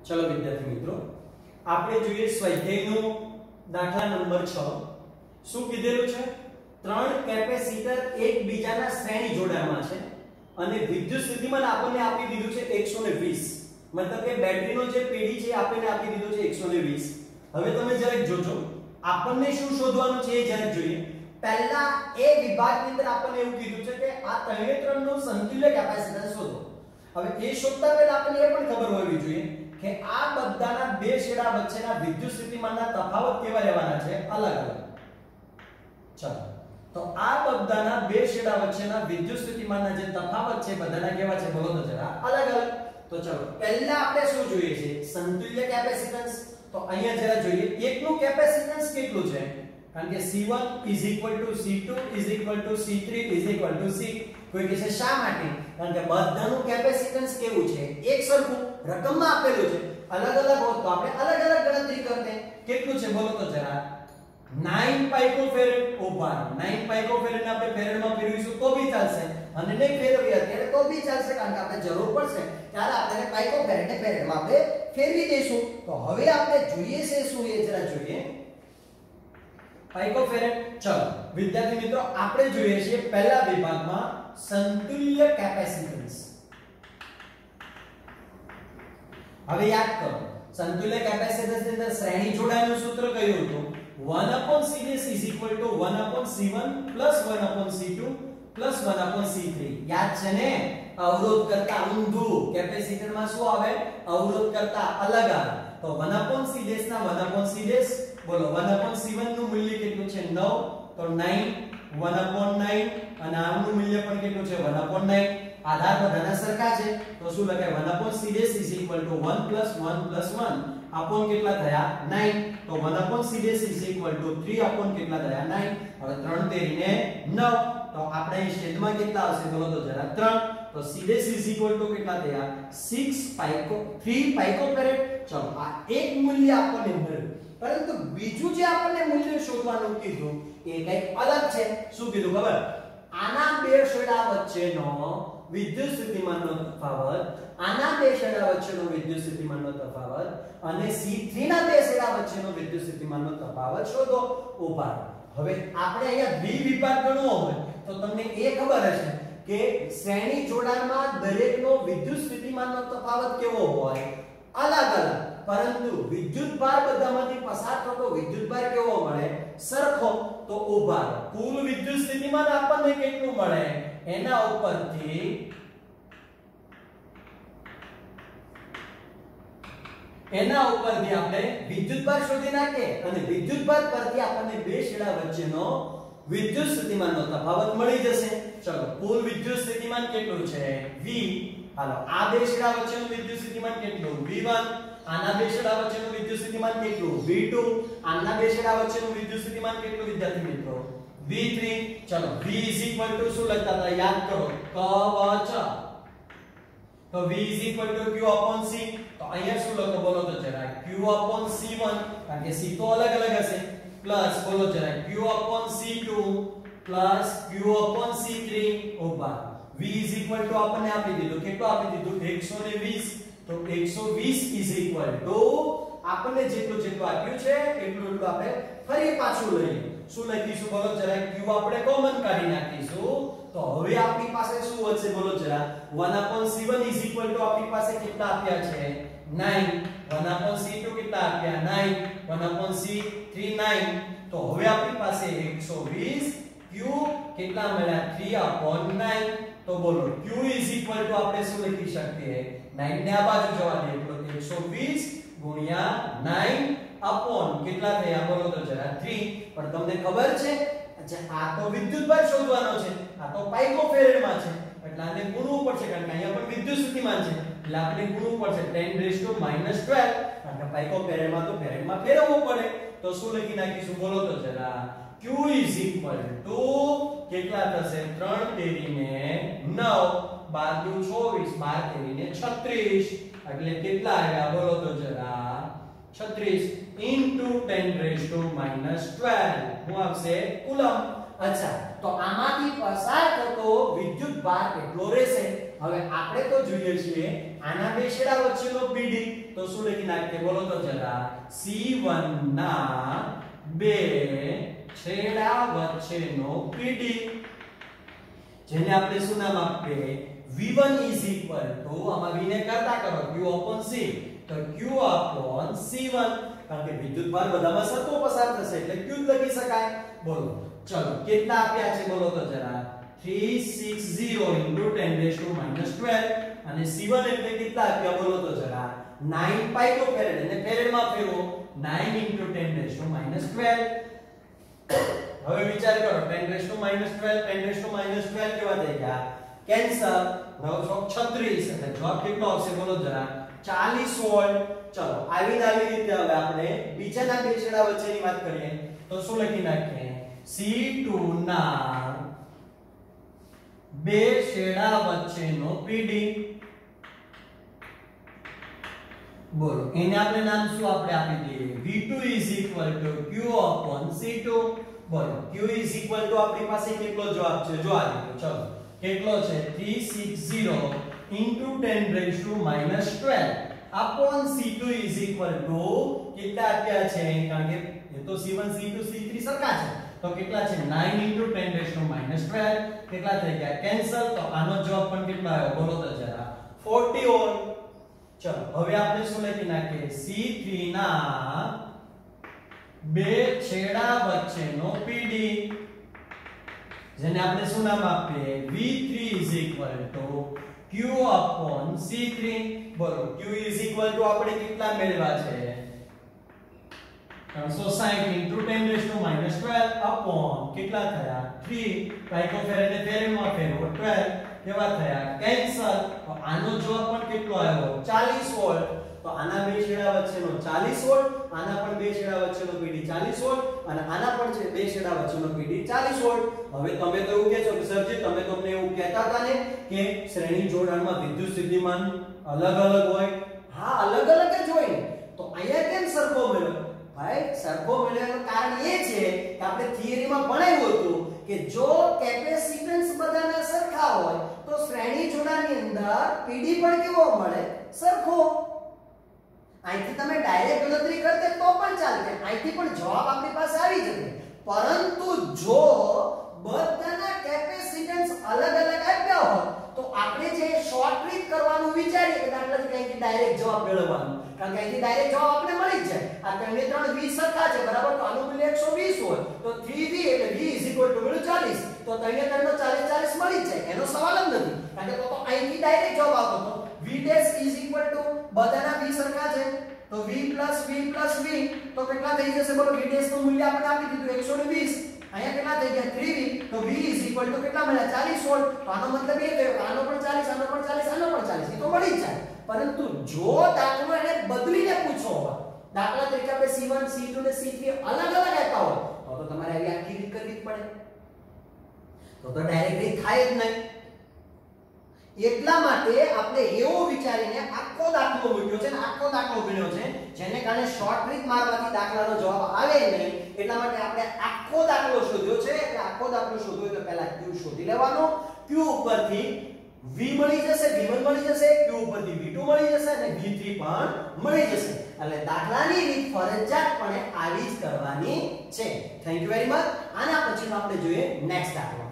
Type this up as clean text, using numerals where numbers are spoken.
चलो विद्यार्थी मित्रों આપણે જોઈએ સ્વાધ્યાયનો દાખલા નંબર 6 શું કીધેલું છે ત્રણ કેપેસિટર એકબીજાના શ્રેણી જોડાણમાં છે અને વિદ્યુત સ્થિતિમાન આપણને આપી દીધું છે 120 મતલબ કે બેટરીનો જે પેઢી છે આપણને આપી દીધું છે 120 હવે તમે જરાક જોજો આપણને શું શોધવાનું છે એ જરાક જોઈએ પહેલા એ વિભાગની અંદર આપણને એવું કીધું છે કે આ ત્રણેયનો સમતુલ્ય કેપેસિટન્સ શોધો હવે એ શોધતા પહેલા આપણને એ પણ ખબર હોવી જોઈએ કે આ બધાના બે છેડા વચ્ચેના વિદ્યુત સ્થિતિમાનના તફાવત કેવા રહેવાના છે અલગ અલગ ચાલો તો આ બધાના બે છેડા વચ્ચેના વિદ્યુત સ્થિતિમાનના જે તફાવત છે બધાના કેવા છે બોલો તો જરા અલગ અલગ તો ચલો પહેલા આપણે શું જોઈએ છે સંતુલ્ય કેપેસિટન્સ તો અહીંયા જરા જોઈએ એકનું કેપેસિટન્સ કેટલું છે કારણ કે C1 C2 C3 C કોઈ કહેશે શા માટે કારણ કે બધાનું કેપેસિટન્સ કેવું છે એક સરખું રકમમાં આપેલું છે અલગ અલગ હોત તો આપણે અલગ અલગ ગણતરી કરતે કેટલું છે બોલો તો જરા 9 પાઇકોફેરેડ ઓપન 9 પાઇકોફેરેડ ને આપણે ફેરેડમાં ફેરવીશું તો બી ચાલશે અને નહીં ફેરવીએ અત્યારે તો બી ચાલશે કારણ કે આપણે જરૂર પડશે ત્યારે આપણે પાઇકોફેરેડ ને ફેરેડમાં આપણે ફેરવી દઈશું તો હવે આપણે જોઈએ છે શું એ જરા જોઈએ પાઇકોફેરેડ ચલો વિદ્યાર્થી મિત્રો આપણે જોઈએ છીએ પહેલા વિભાગમાં સંતુલ્ય કેપેસિટન્સ હવે યાદ કરો સંતુલ્ય કેપેસિટન્સ ની અંદર શ્રેણી જોડાણનું સૂત્ર કયું હતું 1/C1 1/C1 1/C2 1/C3 યાદ છે ને અવરોધ કરતા ઊંધું કેપેસિટર માં શું આવે અવરોધ કરતા અલગ આવે તો 1/C ના 1/C બોલો 1/C1 નું મૂલ્ય કેટલું છે 9 તો 9 1/9 અને આનું મૂલ્ય પણ કેટલું છે 1/9 આધાર બધાના સરખા છે તો શું લખાય 1/C = 1 + 1 + 1 આપોન કેટલા થયા 9 તો 1/C = 3 આપોન કેટલા થયા 9 હવે 3 તેરીને 9 તો આપણે અહીં છેદમાં કેટલા આવશે બોલો તો જરા 3 તો C = કેટલા થયા 3 પાઇકોફેરેડ ચલો આ એક મૂલ્ય આપણને મળ્યું પરંતુ બીજું જે આપણને મૂલ્ય શોધવાનું કીધું એ કંઈક અલગ છે શું કીધું ખબર આના બે છેડા વચ્ચેનો વિદ્યુત સ્થિતિમાનનો તફાવત આના બે છેડા વચ્ચેનો વિદ્યુત સ્થિતિમાનનો તફાવત અને C3 ના બે છેડા વચ્ચેનો વિદ્યુત સ્થિતિમાનનો તફાવત શોધો ઉભા હવે આપણે અહીંયા દ્વિવિભાગ ગણવો હોય તો તમને એ ખબર હશે કે શ્રેણી જોડાણમાં દરેકનો વિદ્યુત સ્થિતિમાનનો તફાવત કેવો હોય અલગ અલગ પરંતુ વિદ્યુતભાર બધામાંથી પસાર થતો વિદ્યુતભાર કેવો મળે સરખો તો ઉભા કુલ વિદ્યુત સ્થિતિમાન આપણને કેટલું મળે એના ઉપરથી આપણે વિદ્યુતભાર શોધી નાખીએ અને વિદ્યુતભાર પરથી આપણને બે છેડા વચ્ચેનો વિદ્યુત સ્થિતિમાનનો તફાવત મળી જશે ચલો કુલ વિદ્યુત સ્થિતિમાન કેટલું છે V હાલો આ બે છેડા વચ્ચેનું વિદ્યુત સ્થિતિમાન કેટલું V1 આના બે છેડા વચ્ચેનું વિદ્યુત સ્થિતિમાન કેટલું V2 આના બે છેડા વચ્ચેનું વિદ્યુત સ્થિતિમાન કેટલું વિદ્યાર્થી મિત્રો V3 ચલો V = શું લખતા હતા યાદ કરો કવચ તો V = Q/C તો અહીંયા શું લખો બોલો તો જરા Q/C1 કારણ કે C તો અલગ અલગ હશે પ્લસ બોલો જરા Q/C2 Q/C3 ઓપા V = આપણને આપી દીધું કેટલું આપી દીધું 120 તો 120 આપણને જેટલું આપ્યું છે એટલું આપણે ફરી પાછું લઈએ શું લખીશું બોલો જરા Q આપણે કોમન કાઢી નાખીશું તો હવે આપણી પાસે શું વધશે બોલો જરા 1/C1 = આપણી પાસે કેટલા આપ્યા છે 9 1/C2 કેટલા આપ્યા 9 1/C3 9 તો હવે આપણી પાસે 120 Q કેટલા મળ્યા 3/9 તો બોલો Q = આપણે શું લખી શકીએ 9 ને આ બાજુ જવા દે એટલે 120 ગુણ્યા 9 અપોન કેટલા થયા બોલો તો જરા 3 પણ તમને ખબર છે આ તો વિદ્યુતભાર શોધવાનો છે આ તો પાઇકોફેરેડમાં છે એટલે આને ગુણવું પડશે કારણ કે અહીંયા પણ વિદ્યુત સ્થિતિમાન છે એટલે આપણે ગુણવું પડશે 10⁻12 કારણ કે પાઇકોફેરેડમાં તો ફેરેડમાં ફેરવવું પડે તો શું લખી નાખીશું બોલો તો જરા Q = કેટલા થશે 3 તેરીને 9 12 24 12 તેરીને 36 એટલે કેટલા આવ્યા બોલો તો જરા 36 10⁻12 હું આવશે કુલમ અચ્છા તો આમાંથી પસાર થતો વિદ્યુતભાર કેટલો રહેશે હવે આપણે તો જોઈએ છીએ આના બે છેડા વચ્ચેનો PD તો શું લખી નાખીએ બોલો તો જરા C1 ના બે છેડા વચ્ચેનો PD જેને આપણે શું નામ આપીએ V1 આમાં V ને કરતા કરો Q/C તો Q/C1 કારણ કે વિદ્યુતભાર બધામાં સરખો પસાર થશે એટલે Q જ લખી શકાય બોલો ચલો કેટલા આપ્યા છે બોલો તો જરા 360 * 10⁻12 અને C1 એટલે કેટલા આપ્યા બોલો તો જરા 9 પાઇકોફેરેડ અને ફેરેડમાં ફેરવો 9 * 10⁻12 હવે વિચાર કરો 10⁻12 કેવા થઈ ગયા કેન્સર 9 36 એટલે જવાબ કેટલો આવશે બોલો જરા 40 વોલ્ટ ચલો આવી રીતે હવે આપણે બીજાના બે છેડા વચ્ચેની વાત કરીએ તો શું લખી નાખીએ C2 ના બે છેડા વચ્ચેનો PD બોલો એને આપણે નામ શું આપણે આપી દઈએ V2 = Q/C2 બોલો Q = આપણી પાસે કેટલો જવાબ છે જો આ રીતે ચલો કેટલો છે 360 * 10⁻12 upon C2 કેટલા આપ્યા છે કારણ કે એ તો C1 C2 C3 સરખા છે તો કેટલા છે 9 * 10⁻12 કેટલા થઈ ગયા કેન્સલ તો આનો જવાબ પણ કેટલો આવ્યો બોલો તો જરા 40 ઓહ્મ ચલો હવે આપણે શું લખી નાખીએ C3 ના બે છેડા વચ્ચેનો PD જેને આપણે શું નામ આપીએ V3 = Q/C3 બોલો Q આપણે કેટલા મેળવ્યા છે 360 * 10⁻12 upon કેટલા થયા 3 પાઇકોફેરેડ ને ફેરેડમાં ફેરવો 12 કેવા થયા કેન્સલ તો આનો જવાબ પણ કેટલો આવ્યો 40 વોલ્ટ તો આના બે છેડા વચ્ચેનો 40 વોલ્ટ આના પણ બે છેડા વચ્ચેનો PD 40 વોલ્ટ અને આના પણ છે બે છેડા વચ્ચેનો PD 40 વોલ્ટ હવે તમે તો એવું કહેશો કે સરજી તમને એવું કહેતા હતા ને કે શ્રેણી જોડાણમાં વિદ્યુત સ્થિતિમાન અલગ હોય હા અલગ જ હોય તો અહીંયા કેમ સરખો મળ્યો ભાઈ સરખો મળ્યાનું કારણ એ છે કે આપણે થિયરીમાં ભણાવ્યું હતું કે જો કેપેસિટન્સ બધાના સરખા હોય તો શ્રેણી જોડાણની અંદર PD પણ કેવો મળે સરખો અહીંથી તમે ડાયરેક્ટ ગણતરી કરતે તો પણ ચાલતે અહીંથી પણ જવાબ આપણી પાસે આવી જશે પરંતુ જો બધાના કેપેસિટન્સ અલગ આપ્યા હોય તો આપણે જે શોર્ટ ટ્રીક કરવાનું વિચારીએ કે દાખલા તરીકે અહીંથી ડાયરેક્ટ જવાબ મેળવવાનો કારણ કે અહીંથી ડાયરેક્ટ જવાબ આપણે મળી જ જાય આ ત્રણે ત્રણ 20 સરખા છે બરાબર તો આનું મૂલ્ય 120 હોય તો 3v એટલે v = 40 તો ત્રણે ત્રણનો 40 મળી જ જાય એનો સવાલ જ નથી કારણ કે તો અહીંથી ડાયરેક્ટ જવાબ આવતો હતો v' બધાના v સરખા છે તો v + v તો કેટલા થઈ જશે બોલો v' નું મૂલ્ય આપણે આપી દીધું 120 અહીંયા કેટલા થઈ ગયા 3v તો v = કેટલા મળ્યા 40 વોલ્ટ તો આનો મતલબ એ થયો આનો પણ 40 આનો પણ 40 આનો પણ 40 એ તો મળી જ જાય પરંતુ જો દાખલો એને બદલીને પૂછો હોય દાખલા તરીકે આપણે C1 C2 ને C3 અલગ આપ્યા હોય તો તમારે આવી આખી રીત કરવી જ પડે તો ડાયરેક્ટ રીત થાય જ નહીં એટલા માટે આપણે એવો વિચારીને આખો દાખલો મૂક્યો છે ને આખો દાખલો ગણ્યો છે જેને કારણે શોર્ટ ટ્રીક મારવાથી દાખલાનો જવાબ આવે નહીં એટલા માટે આપણે આખો દાખલો શોધ્યો છે એટલે આખો દાખલો શોધ્યો એટલે પહેલા Q શોધી લેવાનો Q ઉપરથી V મળી જશે V1 મળી જશે Q ઉપરથી V2 મળી જશે અને V3 પણ મળી જશે એટલે દાખલાની રીત ફરજિયાતપણે આવી જ કરવાની છે થેન્ક યુ વેરી મચ આના પછીનો આપણે જોઈએ નેક્સ્ટ દાખલો